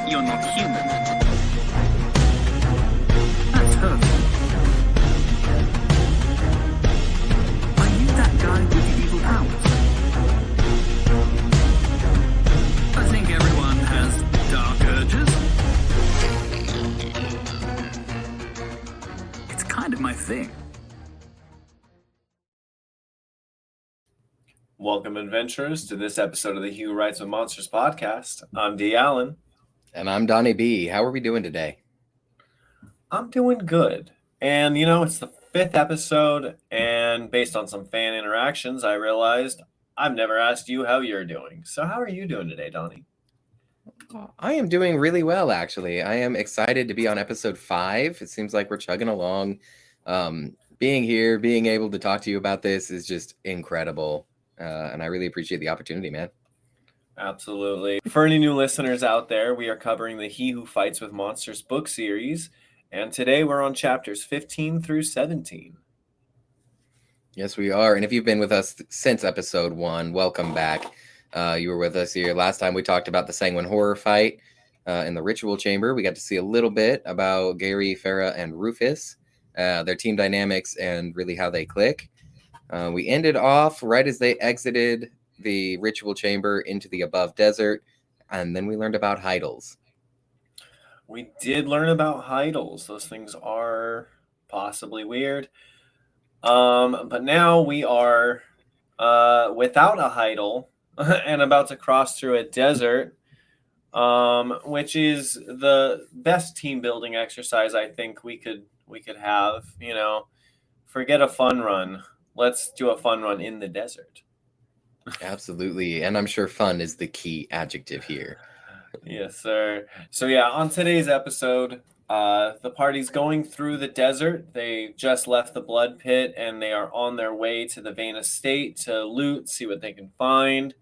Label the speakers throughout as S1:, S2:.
S1: You're not human. That's hurtful. Are you that guy with the evil powers? I think everyone has dark urges. It's kind of my thing.
S2: Welcome, adventurers, to this episode of the He Who Writes with Monsters podcast. I'm D. Allen.
S3: And I'm Donnie B. How are we doing today?
S2: I'm doing good. And, it's the 5th episode, and based on some fan interactions, I realized I've never asked you how you're doing. So how are you doing today, Donnie?
S3: I am doing really well, actually. I am excited to be on episode 5. It seems like we're chugging along. Being here, being able to talk to you about this is just incredible. And I really appreciate the opportunity, man.
S2: Absolutely. For any new listeners out there, we are covering the He Who Fights with Monsters book series, and today we're on chapters 15 through 17.
S3: Yes, we are. And if you've been with us since episode 1, welcome back. You were with us here. Last time we talked about the Sanguine Horror fight in the Ritual Chamber. We got to see a little bit about Gary, Farah, and Rufus, their team dynamics, and really how they click. We ended off right as they exited the Ritual Chamber into the Above Desert, and then we learned about Heidels.
S2: We did learn about Heidels. Those things are possibly weird. But now we are without a Heidel and about to cross through a desert, which is the best team building exercise I think we could have. Forget a fun run. Let's do a fun run in the desert.
S3: Absolutely. And I'm sure fun is the key adjective here.
S2: Yes, sir. So yeah, on today's episode, the party's going through the desert. They just left the blood pit and they are on their way to the Vane Estate to loot, see what they can find.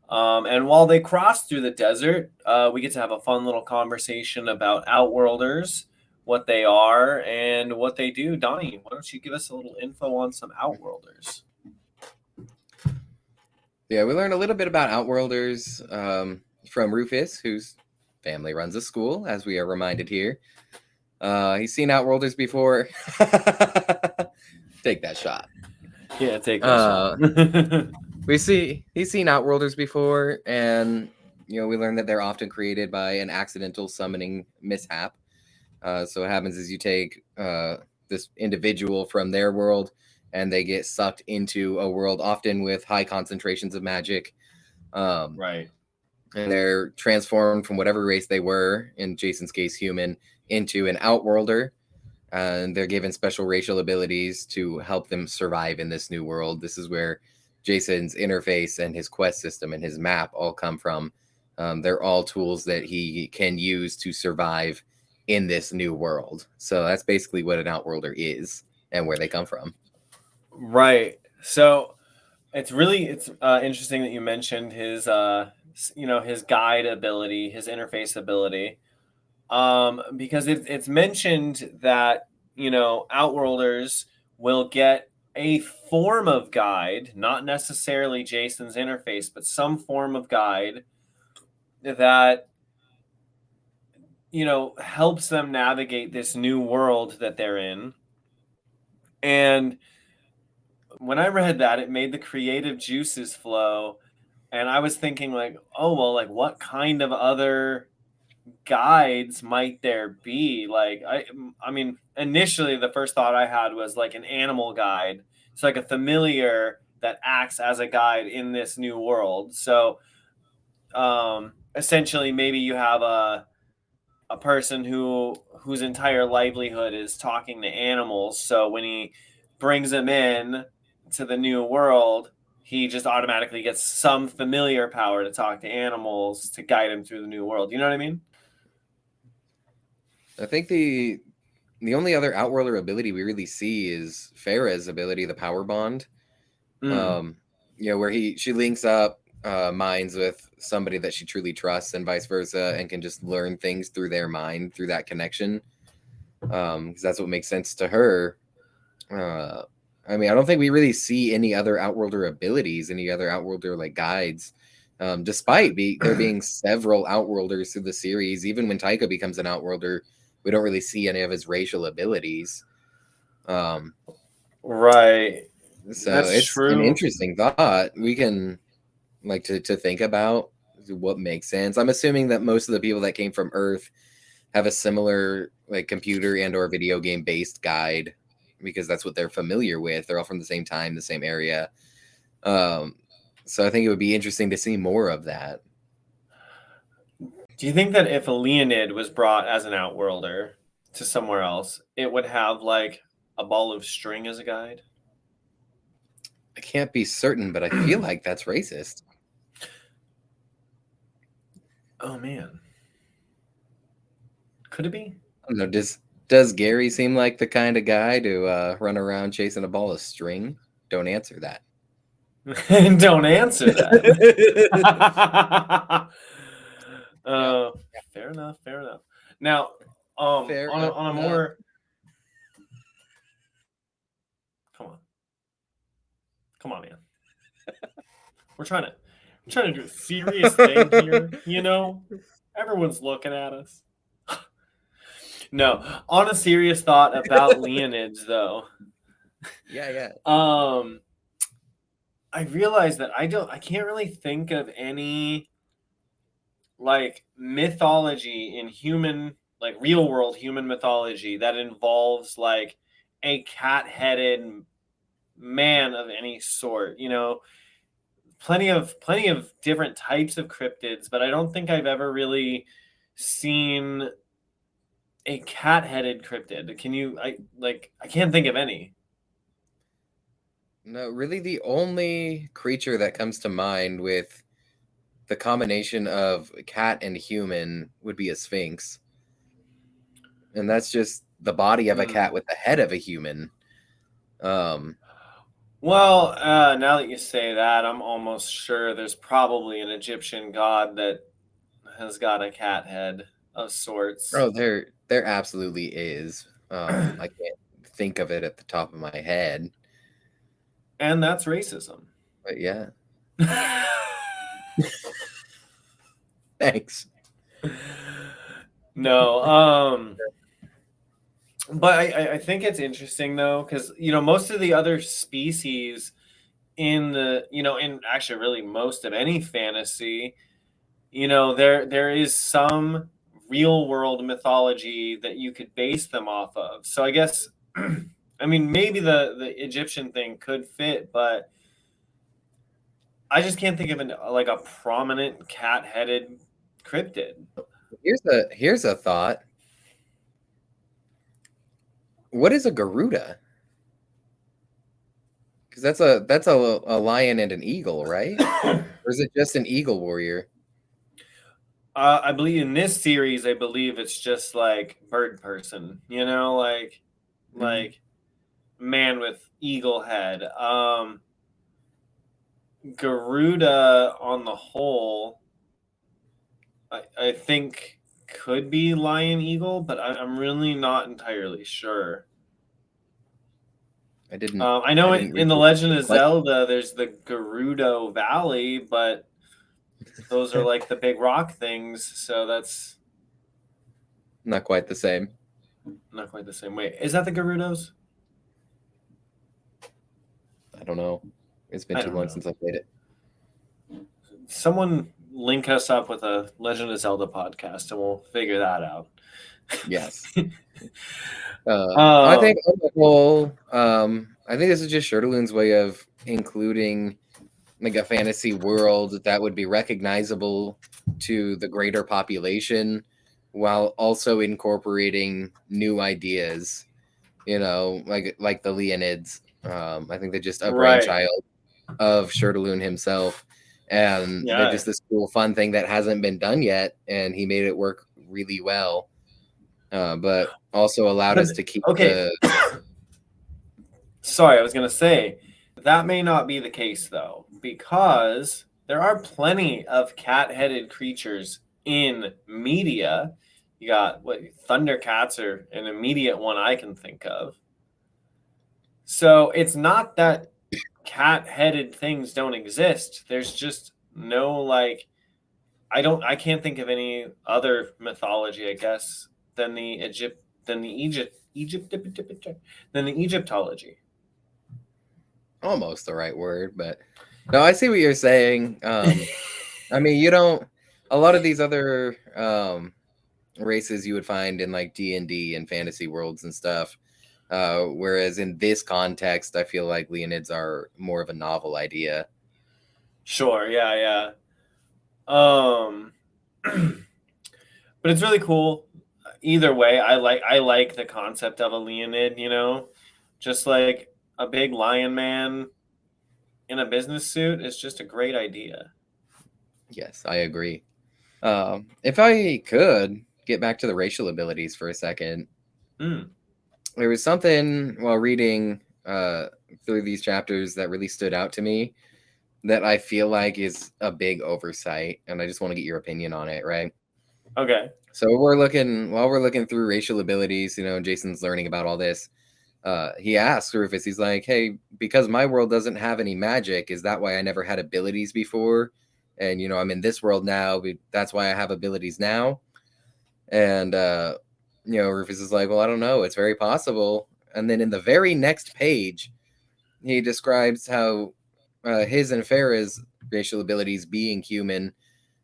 S2: And while they cross through the desert, we get to have a fun little conversation about outworlders, what they are, and what they do. Donnie, why don't you give us a little info on some outworlders?
S3: Yeah, we learned a little bit about outworlders from Rufus, whose family runs a school, as we are reminded here. He's seen outworlders before. Take that shot.
S2: Yeah, take that shot.
S3: He's seen outworlders before, and we learned that they're often created by an accidental summoning mishap. So what happens is you take this individual from their world, and they get sucked into a world often with high concentrations of magic.
S2: Right.
S3: And they're transformed from whatever race they were, in Jason's case, human, into an outworlder. And they're given special racial abilities to help them survive in this new world. This is where Jason's interface and his quest system and his map all come from. They're all tools that he can use to survive in this new world. So that's basically what an outworlder is and where they come from.
S2: Right. So it's interesting that you mentioned his his guide ability, his interface ability, because it's mentioned that outworlders will get a form of guide, not necessarily Jason's interface, but some form of guide that helps them navigate this new world that they're in. And when I read that, it made the creative juices flow. And I was thinking what kind of other guides might there be? I mean, initially the first thought I had was like an animal guide. It's like a familiar that acts as a guide in this new world. So essentially maybe you have a person whose entire livelihood is talking to animals. So when he brings them in to the new world, he just automatically gets some familiar power to talk to animals to guide him through the new world. You know what I mean?
S3: I think the only other outworlder ability we really see is Farah's ability, the power bond. Where she links up minds with somebody that she truly trusts and vice versa, and can just learn things through their mind, through that connection. Because that's what makes sense to her. I don't think we really see any other outworlder abilities, any other outworlder like guides. Despite there being several outworlders through the series, even when Taika becomes an outworlder, we don't really see any of his racial abilities.
S2: Right.
S3: So
S2: That's
S3: it's an
S2: true.
S3: interesting thought. We can like to think about what makes sense. I'm assuming that most of the people that came from Earth have a similar like computer and or video game based guide because that's what they're familiar with. They're all from the same time, the same area. So I think it would be interesting to see more of that.
S2: Do you think that if a Leonid was brought as an outworlder to somewhere else, it would have like a ball of string as a guide?
S3: I can't be certain, but I feel like that's racist.
S2: Oh man. Could it be?
S3: I don't know. Does Gary seem like the kind of guy to run around chasing a ball of string? Don't answer that.
S2: Don't answer that.
S3: Yeah.
S2: Fair enough. Fair enough. Now,
S3: Fair
S2: on a
S3: enough.
S2: more, come on, man. We're trying to do a serious thing here. You know, everyone's looking at us. No, on a serious thought about Leonids, though.
S3: Yeah.
S2: I realized that I can't really think of any like mythology in human, like real world human mythology that involves like a cat-headed man of any sort. You know, plenty of different types of cryptids, but I don't think I've ever really seen a cat-headed cryptid. Can you? I can't think of any.
S3: No, really the only creature that comes to mind with the combination of cat and human would be a sphinx. And that's just the body of a cat with the head of a human.
S2: Well, now that you say that, I'm almost sure there's probably an Egyptian god that has got a cat head of sorts.
S3: Oh, there absolutely is. I can't think of it at the top of my head.
S2: And that's racism.
S3: But yeah. Thanks.
S2: No, but I think it's interesting though, because you know, most of the other species in the, you know, in actually really most of any fantasy, you know, there is some real world mythology that you could base them off of. So I guess I mean maybe the Egyptian thing could fit, but I just can't think of like a prominent cat-headed cryptid.
S3: Here's a thought. What is a Garuda? Because that's a lion and an eagle, right? Or is it just an eagle warrior?
S2: I believe in this series, I believe it's just like bird person, you know, like man with eagle head. Garuda on the whole, I think could be lion eagle, but I'm really not entirely sure. I know in the Legend of Zelda, there's the Gerudo Valley, but those are like the big rock things, so that's
S3: not quite the same.
S2: Not quite the same way. Is that the Gerudos?
S3: I don't know. It's been too long since I played it.
S2: Someone link us up with a Legend of Zelda podcast, and we'll figure that out.
S3: Yes. I think on the whole, I think this is just Shirtaloon's way of including like a fantasy world that would be recognizable to the greater population while also incorporating new ideas, you know, like the Leonids. I think they're just a brainchild of Shirtaloon himself. And they're just this cool, fun thing that hasn't been done yet. And he made it work really well. But also allowed us to keep
S2: Sorry, I was going to say, that may not be the case, though, because there are plenty of cat-headed creatures in media. You got, Thundercats are an immediate one I can think of. So it's not that cat-headed things don't exist. There's just no I can't think of any other mythology, I guess, than the Egyptology.
S3: Almost the right word, but no, I see what you're saying. I mean, you don't. A lot of these other races you would find in like D&D and fantasy worlds and stuff. Whereas in this context, I feel like Leonids are more of a novel idea.
S2: Sure, yeah. Um, but it's really cool. Either way, I like the concept of a Leonid, just like a big lion man in a business suit is just a great idea.
S3: Yes, I agree. If I could get back to the racial abilities for a second,
S2: Mm.
S3: there was something while reading through these chapters that really stood out to me that I feel like is a big oversight, and I just want to get your opinion on it, right?
S2: Okay.
S3: So while we're looking through racial abilities, Jason's learning about all this. He asks Rufus, he's like, "Hey, because my world doesn't have any magic, is that why I never had abilities before? And I'm in this world now, that's why I have abilities now." And Rufus is like, "Well, I don't know. It's very possible." And then in the very next page, he describes how his and Farah's racial abilities, being human,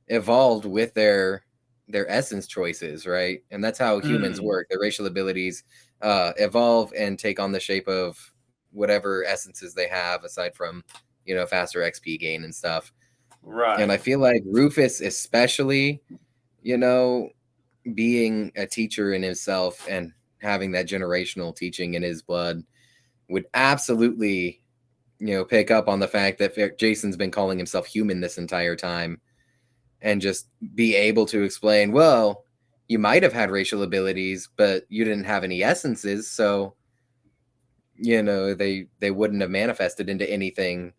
S3: evolved with their essence choices, right? And that's how humans
S2: Mm.
S3: work. Their racial abilities evolve and take on the shape of whatever essences they have, aside from faster XP gain and stuff. And I
S2: Right.
S3: feel like Rufus, especially, you know, being a teacher in himself and having that generational teaching in his blood, would absolutely pick up on the fact that Jason's been calling himself human this entire time, and just be able to explain, well, you might have had racial abilities, but you didn't have any essences, so they wouldn't have manifested into anything.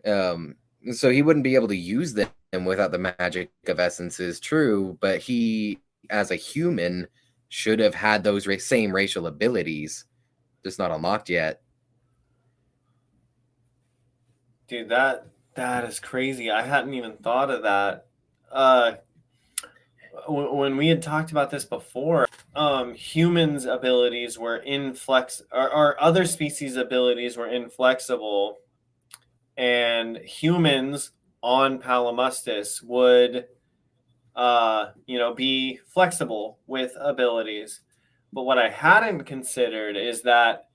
S3: So he wouldn't be able to use them without the magic of essences. True, but he, as a human, should have had those same racial abilities, just not unlocked yet.
S2: Dude, that is crazy. I hadn't even thought of that. Uh, when we had talked about this before, humans' abilities were or other species' abilities were inflexible, and humans on Palamustis would, be flexible with abilities. But what I hadn't considered is that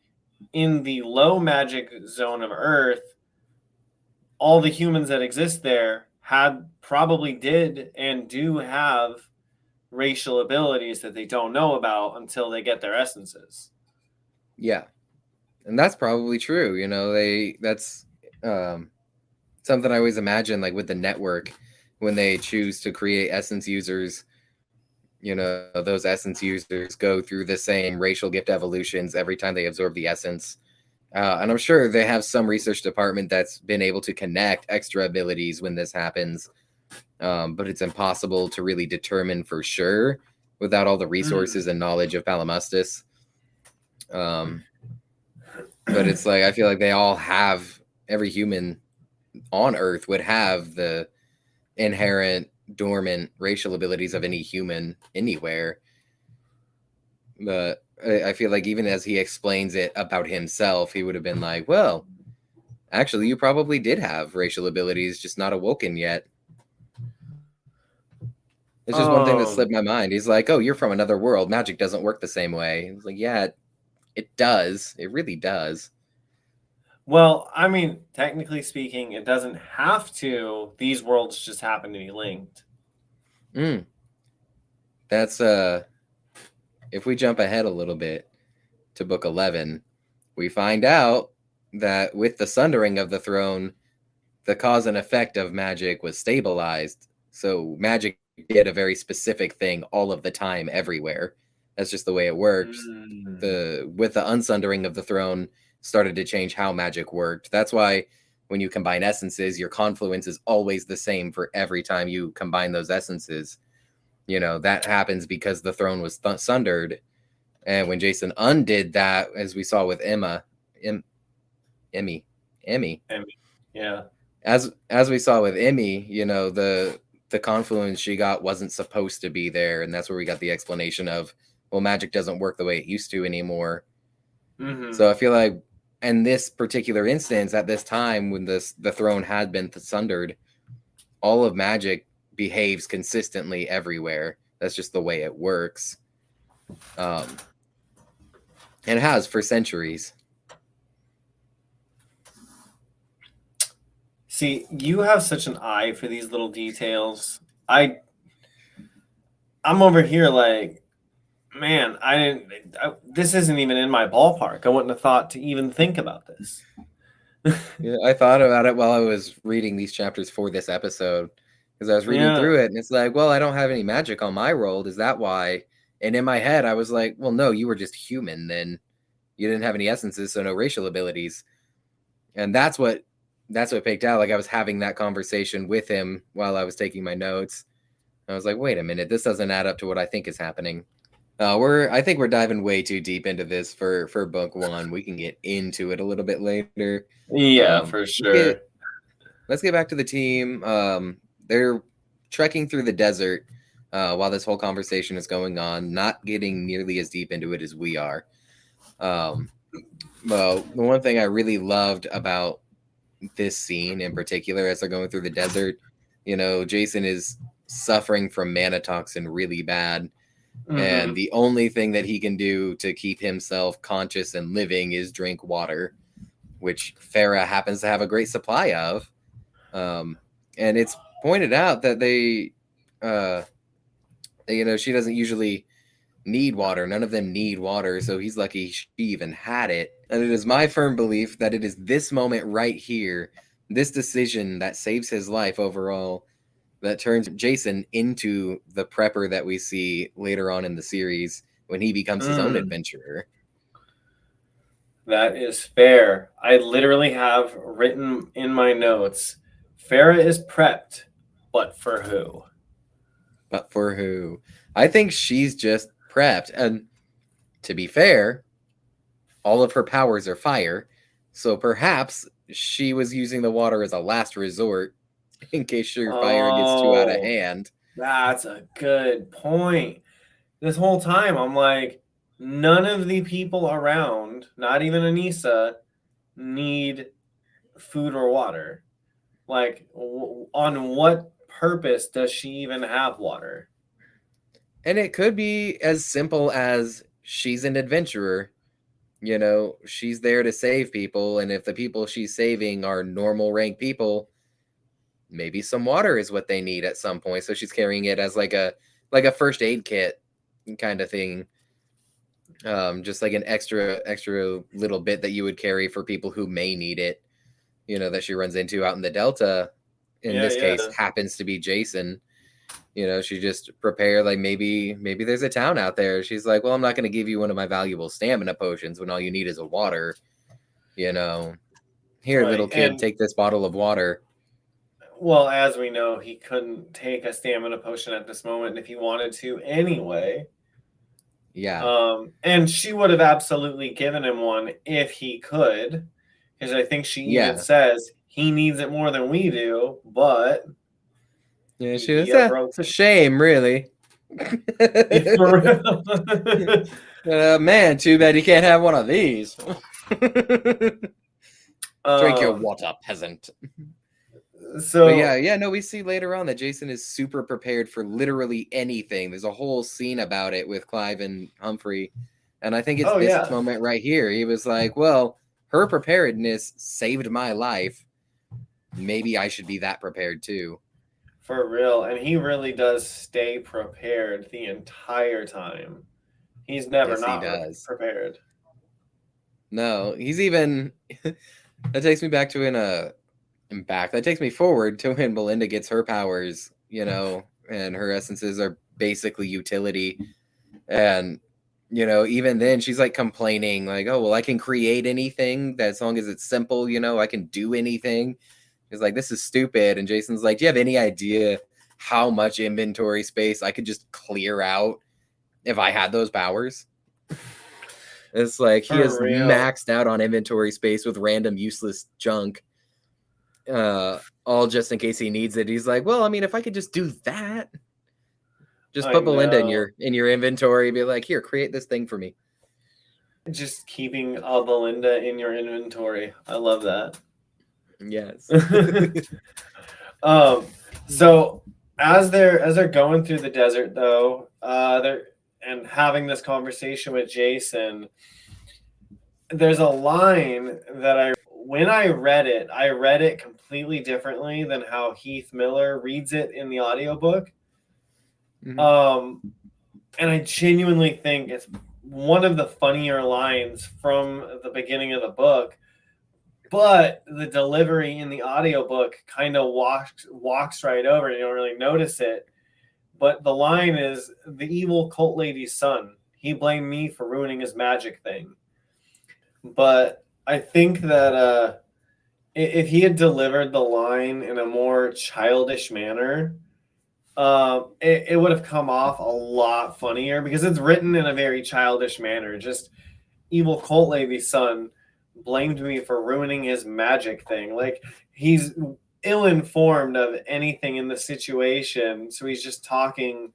S2: in the low magic zone of Earth, all the humans that exist there probably did and do have racial abilities that they don't know about until they get their essences.
S3: Yeah, and that's probably true. That's something I always imagine, like with the network, when they choose to create essence users, those essence users go through the same racial gift evolutions every time they absorb the essence. And I'm sure they have some research department that's been able to connect extra abilities when this happens. But it's impossible to really determine for sure without all the resources and knowledge of Palamustis. But it's like, I feel like every human on Earth would have the inherent dormant racial abilities of any human anywhere. But I feel like even as he explains it about himself, he would have been like, well, actually, you probably did have racial abilities, just not awoken yet. It's just one thing that slipped my mind. He's like, oh, you're from another world. Magic doesn't work the same way. It's like, yeah, it does. It really does.
S2: Well, I mean, technically speaking, it doesn't have to. These worlds just happen to be linked.
S3: That's if we jump ahead a little bit to book 11, we find out that with the sundering of the throne, the cause and effect of magic was stabilized. So magic did a very specific thing all of the time, everywhere. That's just the way it worked. With the unsundering of the throne, started to change how magic worked. That's why when you combine essences, your confluence is always the same for every time you combine those essences. That happens because the throne was sundered. And when Jason undid that, as we saw with Emmy,
S2: Yeah.
S3: as we saw with Emmy, you know, the confluence she got wasn't supposed to be there, and that's where we got the explanation of, well, magic doesn't work the way it used to anymore.
S2: Mm-hmm.
S3: So I feel like in this particular instance, at this time when the throne had been sundered, all of magic behaves consistently everywhere. That's just the way it works. And it has for centuries.
S2: See, you have such an eye for these little details. I'm over here like, man, this isn't even in my ballpark. I wouldn't have thought to even think about this.
S3: Yeah, I thought about it while I was reading these chapters for this episode, because I was reading through it, and it's like, well, I don't have any magic on my world. Is that why? And in my head, I was like, well, no, you were just human. Then you didn't have any essences, so no racial abilities. And that's what picked out. Like, I was having that conversation with him while I was taking my notes. I was like, wait a minute, this doesn't add up to what I think is happening. I think we're diving way too deep into this for book one. We can get into it a little bit later.
S2: Yeah, for sure.
S3: Let's get back to the team. They're trekking through the desert while this whole conversation is going on, not getting nearly as deep into it as we are. Well, the one thing I really loved about this scene in particular, as they're going through the desert, you know, Jason is suffering from mana toxin really bad.
S2: Mm-hmm.
S3: And the only thing that he can do to keep himself conscious and living is drink water, which Farah happens to have a great supply of. And it's pointed out that you know, she doesn't usually need water. None of them need water, so he's lucky she even had it. And it is my firm belief that it is this moment right here, this decision that saves his life overall, that turns Jason into the prepper that we see later on in the series when he becomes his own adventurer.
S2: That is fair. I literally have written in my notes, Farah is prepped, but for who?
S3: But for who? I think she's just prepped. And to be fair, all of her powers are fire. So perhaps she was using the water as a last resort in case your fire gets too out of hand.
S2: That's a good point. This whole time, I'm like, none of the people around, not even Anisa, need food or water. Like, on what purpose does she even have water?
S3: And it could be as simple as she's an adventurer. You know, she's there to save people, and if the people she's saving are normal rank people, maybe some water is what they need at some point. So she's carrying it as like a first aid kit kind of thing. Just like an extra little bit that you would carry for people who may need it, you know, that she runs into out in the Delta. In this case, happens to be Jason. You know, she just prepared, like, maybe there's a town out there. She's like, well, I'm not going to give you one of my valuable stamina potions when all you need is a water. You know, here, little kid, take this bottle of water.
S2: Well, as we know, he couldn't take a stamina potion at this moment if he wanted to anyway.
S3: Yeah.
S2: And she would have absolutely given him one if he could, because I think she even says he needs it more than we do, but
S3: yeah, she was, it's a shame, really. Man, too bad you can't have one of these. Drink your water, peasant.
S2: So
S3: but no, we see later on that Jason is super prepared for literally anything. There's a whole scene about it with Clive and Humphrey, and I think it's this moment right here. He was like, well, her preparedness saved my life. Maybe I should be that prepared too.
S2: For real. And he really does stay prepared the entire time. He's never not prepared.
S3: No, he's even that takes me back to that takes me forward to when Belinda gets her powers, you know, and her essences are basically utility. And, you know, even then she's like complaining, like, oh, well, I can create anything that as long as it's simple, you know, I can do anything. It's like, this is stupid. And Jason's like, do you have any idea how much inventory space I could just clear out if I had those powers? It's like he is maxed out on inventory space with random useless junk. all just in case he needs it. He's like, well, I mean, if I could just do that, just
S2: I
S3: put Belinda in
S2: know.
S3: your inventory, be like, here, create this thing for me.
S2: Just keeping a Belinda in your inventory. I love that.
S3: Yes.
S2: So as they're going through the desert though, they're and having this conversation with Jason, there's a line that when I read it completely differently than how Heath Miller reads it in the audiobook.
S3: Mhm.
S2: And I genuinely think it's one of the funnier lines from the beginning of the book, but the delivery in the audiobook kind of walks right over it. You don't really notice it. But the line is, the evil cult lady's son. He blamed me for ruining his magic thing. But I think that if he had delivered the line in a more childish manner, it would have come off a lot funnier because it's written in a very childish manner. Just evil cult lady's son blamed me for ruining his magic thing. Like, he's ill-informed of anything in the situation, so he's just talking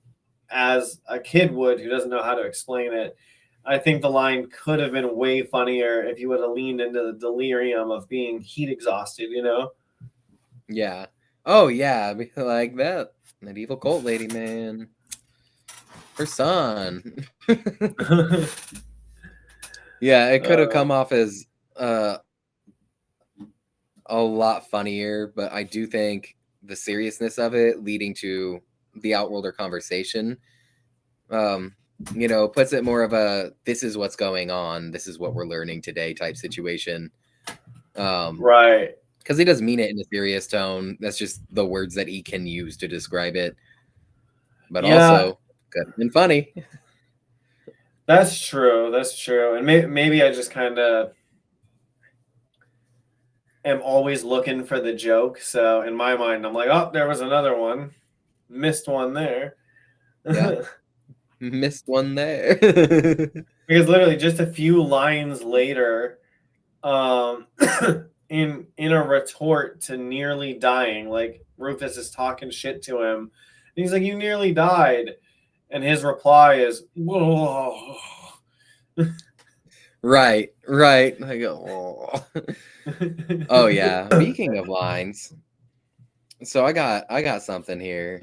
S2: as a kid would who doesn't know how to explain it. I think the line could have been way funnier if he would have leaned into the delirium of being heat exhausted, you know?
S3: Yeah. Oh yeah, like that evil cult lady, man. Her son. Yeah, it could have come off as a lot funnier, but I do think the seriousness of it leading to the outworlder conversation, puts it more of a this is what's going on, this is what we're learning today type situation.
S2: Right.
S3: Because he doesn't mean it in a serious tone. That's just the words that he can use to describe it. But
S2: Yeah,
S3: also, could have been funny.
S2: that's true. That's true. And maybe I just kind of am always looking for the joke. So in my mind, I'm like, oh, there was another one. Missed one there.
S3: Yeah, missed one there.
S2: Because literally just a few lines later, um, in a retort to nearly dying, like Rufus is talking shit to him, and he's like, "You nearly died," and his reply is, "Whoa."
S3: Right. I go, oh. Oh yeah. Speaking of lines, so I got something here.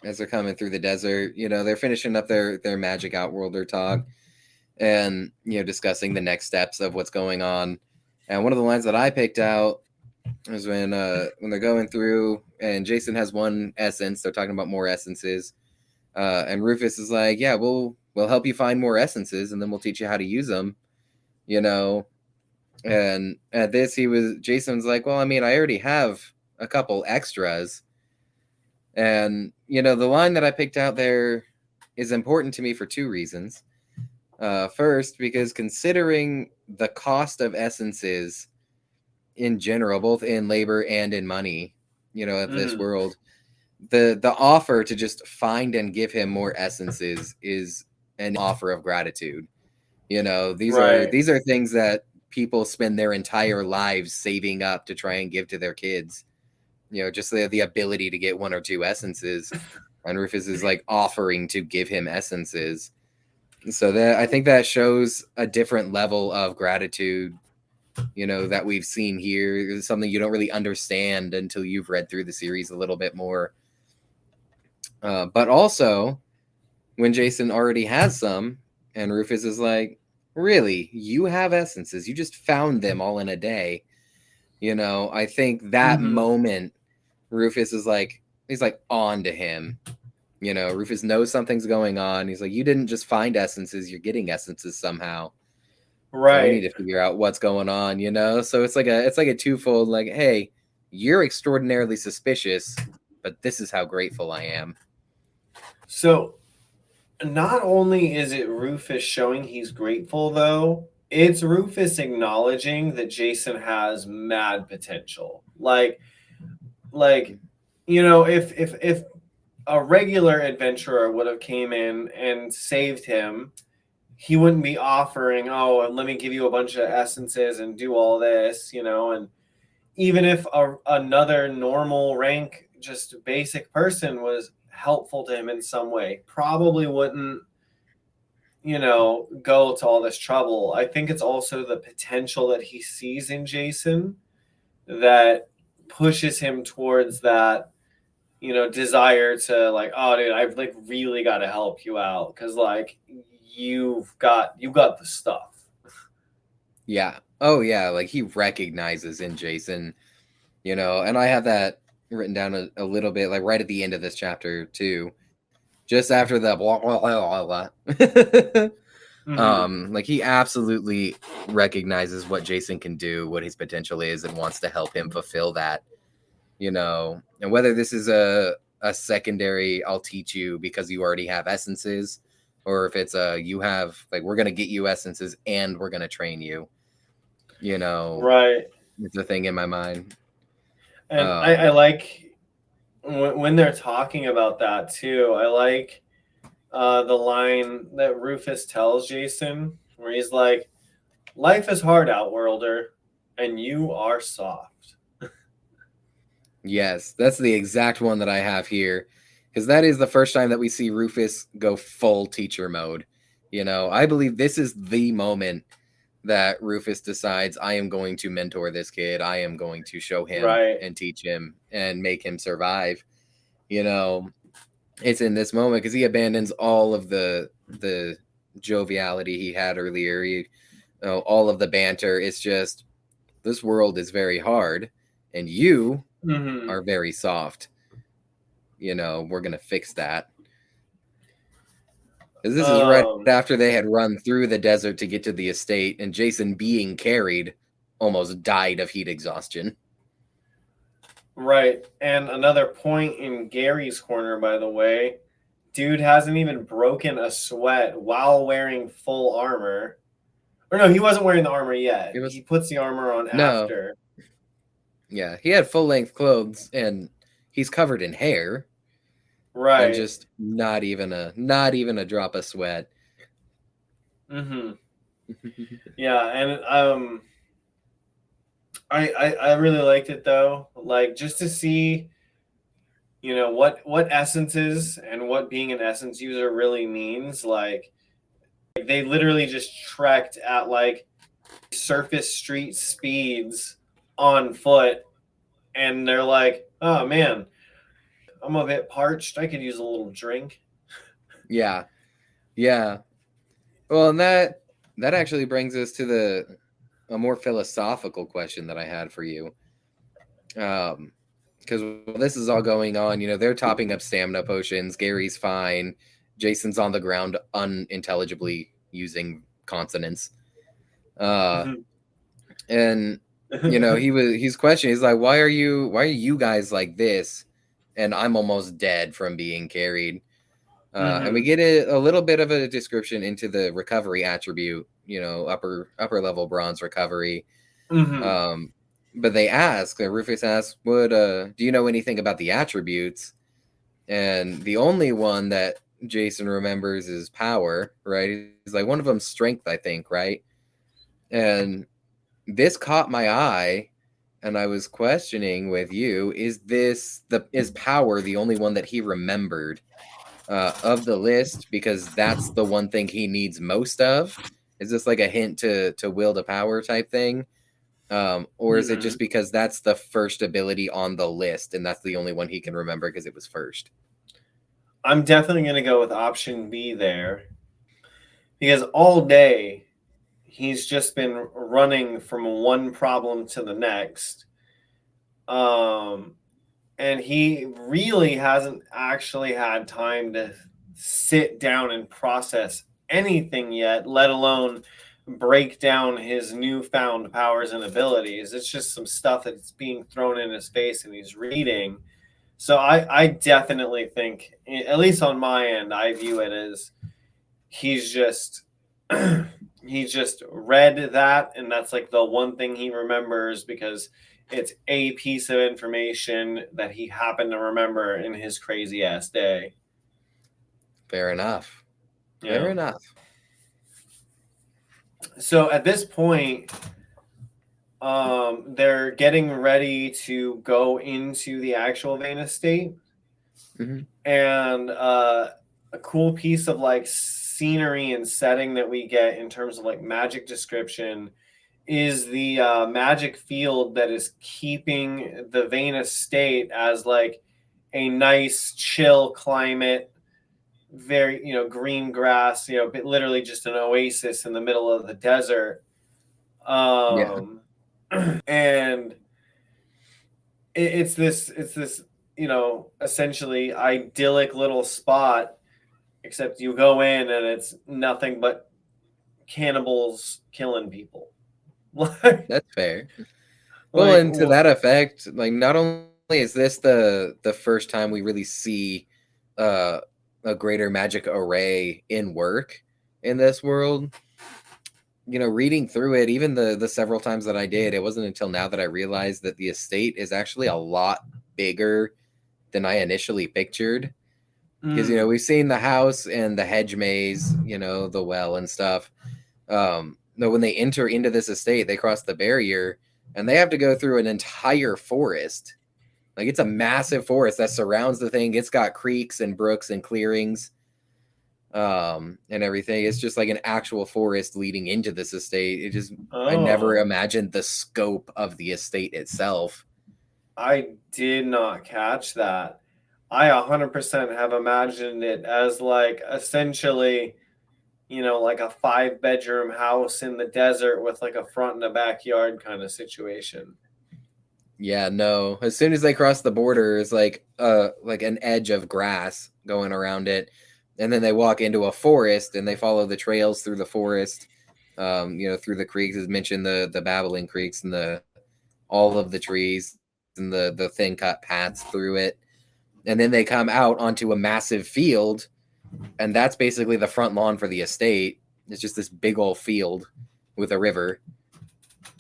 S3: As they're coming through the desert, they're finishing up their magic outworlder talk, and discussing the next steps of what's going on. And one of the lines that I picked out is when they're going through, and Jason has one essence. They're talking about more essences, and Rufus is like, "Yeah, we'll help you find more essences, and then we'll teach you how to use them." And at this, Jason's like, "Well, I mean, I already have a couple extras." And the line that I picked out there is important to me for two reasons. First, because considering the cost of essences in general, both in labor and in money, of this
S2: Mhm.
S3: world, the offer to just find and give him more essences is an offer of gratitude. These
S2: Right.
S3: are things that people spend their entire lives saving up to try and give to their kids. Just the ability to get one or two essences, and Rufus is like offering to give him essences. So that I think that shows a different level of gratitude, that we've seen here. It's something you don't really understand until you've read through the series a little bit more. But also, when Jason already has some, and Rufus is like, "Really, you have essences? You just found them all in a day?" I think that
S2: Mhm.
S3: moment, Rufus is like, he's like on to him. Rufus knows something's going on. He's like, "You didn't just find essences; you're getting essences somehow. So we need
S2: Right.
S3: to figure out what's going on." So it's like a twofold. Like, hey, you're extraordinarily suspicious, but this is how grateful I am.
S2: So not only is it Rufus showing he's grateful, though, it's Rufus acknowledging that Jason has mad potential. Like, if a regular adventurer would have came in and saved him, he wouldn't be offering, oh, let me give you a bunch of essences and do all this, and even if another normal rank, just basic person was helpful to him in some way, probably wouldn't, go to all this trouble. I think it's also the potential that he sees in Jason that pushes him towards that, desire to like, oh dude, I've like really got to help you out because like you've got the stuff.
S3: Yeah. Oh yeah, like he recognizes in Jason, and I have that written down a little bit, like right at the end of this chapter too. Just after the blah blah blah blah. Like he absolutely recognizes what Jason can do, what his potential is, and wants to help him fulfill that. And whether this is a secondary, I'll teach you because you already have essences, or if it's you have like we're gonna get you essences and we're gonna train you.
S2: Right.
S3: It's a thing in my mind.
S2: And I like when they're talking about that too. I like the line that Rufus tells Jason, where he's like, "Life is hard, outworlder, and you are soft."
S3: Yes, that's the exact one that I have here, because that is the first time that we see Rufus go full teacher mode. I believe this is the moment that Rufus decides, I am going to mentor this kid. I am going to show him
S2: Right.
S3: and teach him and make him survive. It's in this moment because he abandons all of the joviality he had earlier. All of the banter. It's just, this world is very hard, and you are very soft. We're gonna fix that. Because this is right after they had run through the desert to get to the estate, and Jason, being carried, almost died of heat exhaustion.
S2: Right. And another point in Gary's corner, by the way, dude hasn't even broken a sweat while wearing full armor. Or no, he wasn't wearing the armor yet. He puts the armor on after.
S3: Yeah, he had full length clothes, and he's covered in hair.
S2: Right.
S3: And just not even a drop of sweat.
S2: Yeah, and I really liked it though. Like just to see, what essences and what being an essence user really means. Like they literally just trekked at like surface street speeds on foot, and they're like, oh man, I'm a bit parched. I could use a little drink.
S3: Yeah. Well, and that actually brings us to a more philosophical question that I had for you. Because while this is all going on, they're topping up stamina potions. Gary's fine. Jason's on the ground unintelligibly using consonants. And he's questioning. He's like, why are you guys like this? And I'm almost dead from being carried. And we get a little bit of a description into the recovery attribute, upper level bronze recovery. But they ask, Rufus asks, do you know anything about the attributes? And the only one that Jason remembers is power, right? He's like, one of them's strength, I think, right? And this caught my eye, and I was questioning with you, is power the only one that he remembered of the list, because that's the one thing he needs most of? Is this like a hint to will to power type thing? Or is it just because that's the first ability on the list and that's the only one he can remember because it was first?
S2: I'm definitely going to go with option B there, because all day he's just been running from one problem to the next. And he really hasn't actually had time to sit down and process anything yet, let alone break down his newfound powers and abilities. It's just some stuff that's being thrown in his face and he's reading. So I definitely think, at least on my end, I view it as he's just he's just read that, and that's like the one thing he remembers because it's a piece of information that he happened to remember in his crazy ass day.
S3: Fair enough. Fair enough.
S2: So at this point, they're getting ready to go into the actual Vane estate.
S3: Mhm.
S2: And a cool piece of like scenery and setting that we get in terms of like magic description is the magic field that is keeping the Vane estate as like a nice chill climate, very green grass, but literally just an oasis in the middle of the desert.
S3: Yeah.
S2: And it's this essentially idyllic little spot, except you go in and it's nothing but cannibals killing people. like
S3: That's fair. Well,
S2: like
S3: and to that effect, like not only is this the first time we really see uh a greater magic array in work in this world, reading through it, even the several times that I did, it wasn't until now that I realized that the estate is actually a lot bigger than I initially pictured. Because we've seen the house and the hedge maze, the well and stuff. No, when they enter into this estate, they cross the barrier and they have to go through an entire forest. Like it's a massive forest that surrounds the thing. It's got creeks and brooks and clearings, and everything. It's just like an actual forest leading into this estate. I never imagined the scope of the estate itself.
S2: I did not catch that. I 100% have imagined it as like essentially, like a 5-bedroom house in the desert with like a front and a backyard kind of situation.
S3: Yeah, no. As soon as they cross the border, it's like an edge of grass going around it, and then they walk into a forest and they follow the trails through the forest. Through the creeks, as mentioned, the babbling creeks and the all of the trees and the thin cut paths through it, and then they come out onto a massive field, and that's basically the front lawn for the estate. It's just this big old field with a river,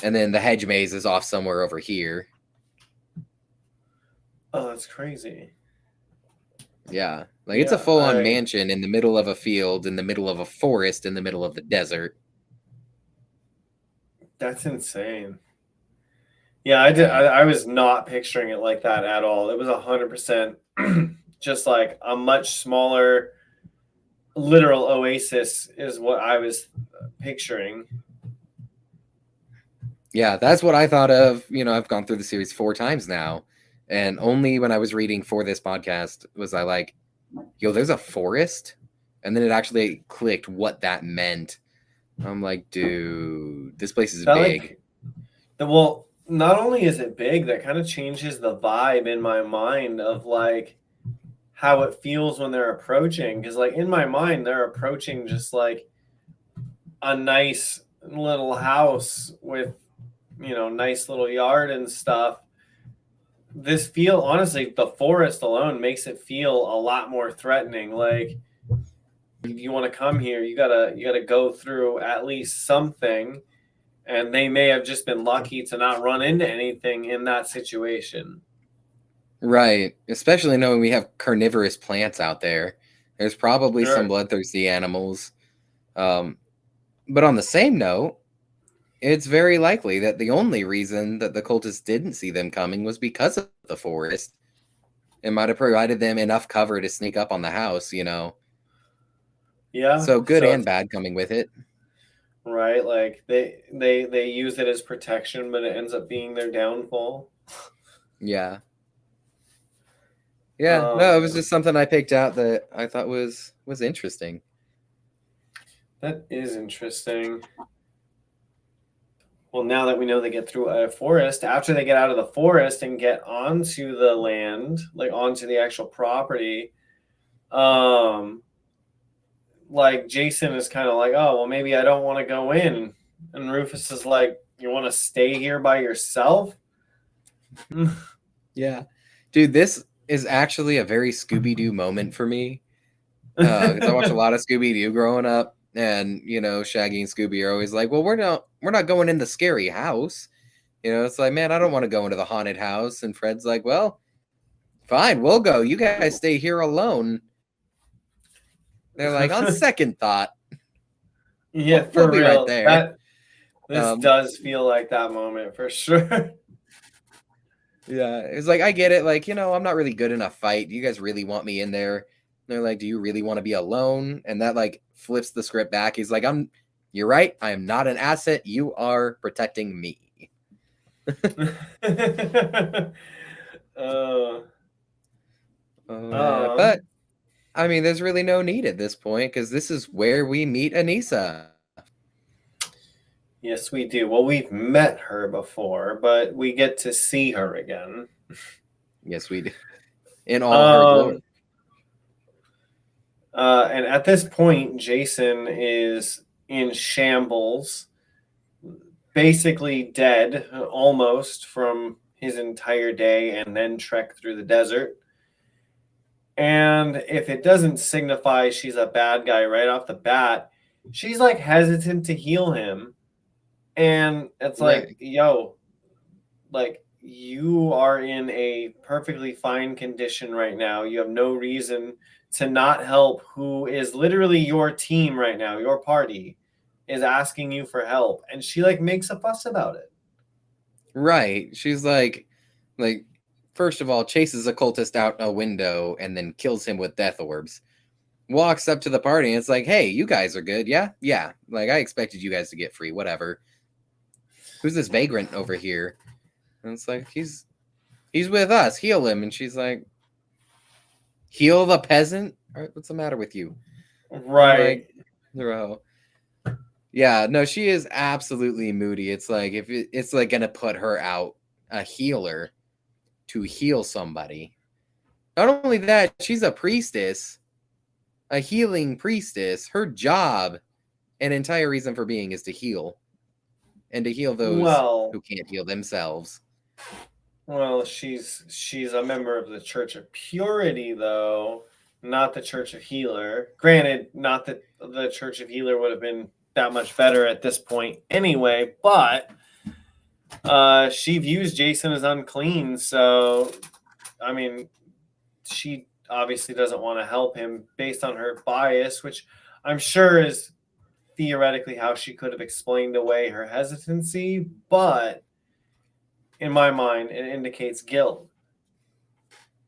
S3: and then the hedge maze is off somewhere over here.
S2: Oh, that's crazy.
S3: Yeah, like it's a full-on mansion in the middle of a field, in the middle of a forest, in the middle of the desert.
S2: That's insane. Yeah, I did. I was not picturing it like that at all. It was 100% just like a much smaller, literal oasis is what I was picturing.
S3: Yeah, that's what I thought of. I've gone through the series 4 times now, and only when I was reading for this podcast was I like, yo, there's a forest? And then it actually clicked what that meant. I'm like, dude, this place is big.
S2: Well, not only is it big, that kind of changes the vibe in my mind of like how it feels when they're approaching. Because like in my mind, they're approaching just like a nice little house with, nice little yard and stuff. Honestly, the forest alone makes it feel a lot more threatening. Like if you want to come here, you gotta go through at least something. And they may have just been lucky to not run into anything in that situation.
S3: Right. Especially knowing we have carnivorous plants out there. There's probably some bloodthirsty animals. But on the same note, it's very likely that the only reason that the cultists didn't see them coming was because of the forest. It might have provided them enough cover to sneak up on the house,
S2: Yeah.
S3: So good and bad coming with it.
S2: Right, like they use it as protection, but it ends up being their downfall.
S3: Yeah. Yeah, no, it was just something I picked out that I thought was interesting.
S2: That is interesting. Well, now that we know they get through a forest, after they get out of the forest and get onto the land, like onto the actual property, like Jason is kind of like, oh, well, maybe I don't want to go in. And Rufus is like, you want to stay here by yourself?
S3: Yeah. Dude, this is actually a very Scooby-Doo moment for me. Because I watched a lot of Scooby-Doo growing up, and Shaggy and Scooby are always like, well, we're not going in the scary house. It's like, man, I don't want to go into the haunted house. And Fred's like, well, fine, we'll go. You guys stay here alone. They're like, on second thought.
S2: Yeah,
S3: we'll be right there.
S2: This does feel like that moment for sure.
S3: Yeah, it's like, I get it. Like, I'm not really good in a fight. Do you guys really want me in there? And they're like, do you really want to be alone? And that like flips the script back. He's like, you're right. I am not an asset. You are protecting me. But I mean, there's really no need at this point because this is where we meet Anisa.
S2: Yes, we do. Well, we've met her before, but we get to see her again.
S3: Yes, we do. In all her glory.
S2: And at this point, Jason is in shambles, basically dead almost from his entire day and then trek through the desert. And if it doesn't signify she's a bad guy right off the bat, she's like hesitant to heal him. And it's like,
S3: Right.
S2: yo, like you are in a perfectly fine condition right now. You have no reason to not help who is literally your team right now. Your party is asking you for help. And she like makes a fuss about it.
S3: Right. She's like, first of all, chases a cultist out a window and then kills him with death orbs. Walks up to the party and it's like, hey, you guys are good. Yeah. Yeah. Like, I expected you guys to get free. Whatever. Who's this vagrant over here? And it's like, he's with us. Heal him. And she's like, heal the peasant? All right, what's the matter with you?
S2: Right.
S3: Bro. Yeah, no, she is absolutely moody. It's like, if it's like gonna put her out, a healer, to heal somebody. Not only that, she's a priestess, a healing priestess. Her job, an entire reason for being, is to heal. And to heal those who can't heal themselves.
S2: Well, she's a member of the Church of Purity, though, not the Church of Healer. Granted, not that the Church of Healer would have been that much better at this point anyway, but she views Jason as unclean, so I mean, she obviously doesn't want to help him based on her bias, which I'm sure is theoretically how she could have explained away her hesitancy, but in my mind, it indicates guilt.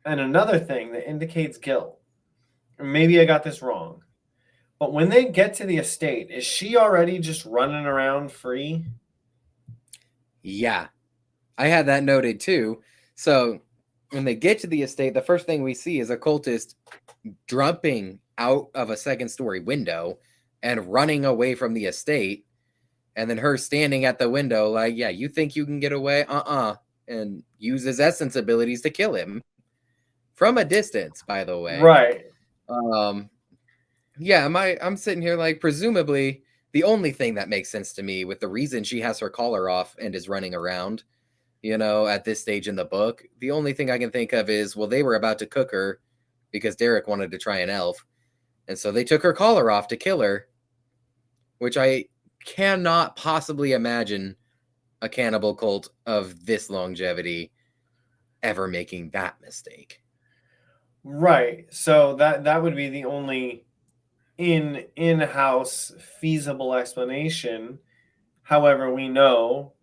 S2: And another thing that indicates guilt, maybe I got this wrong, but when they get to the estate, is she already just running around free?
S3: Yeah, I had that noted too. So when they get to the estate, the first thing we see is a cultist jumping out of a second-story window and running away from the estate. And then her standing at the window like, yeah, you think you can get away? And uses essence abilities to kill him. From a distance, by the way.
S2: Right.
S3: Yeah, I'm sitting here like, presumably, the only thing that makes sense to me with the reason she has her collar off and is running around, at this stage in the book, the only thing I can think of is, well, they were about to cook her because Derek wanted to try an elf. And so they took her collar off to kill her, which I cannot possibly imagine a cannibal cult of this longevity ever making that mistake.
S2: Right. So that would be the only in-house feasible explanation. However, we know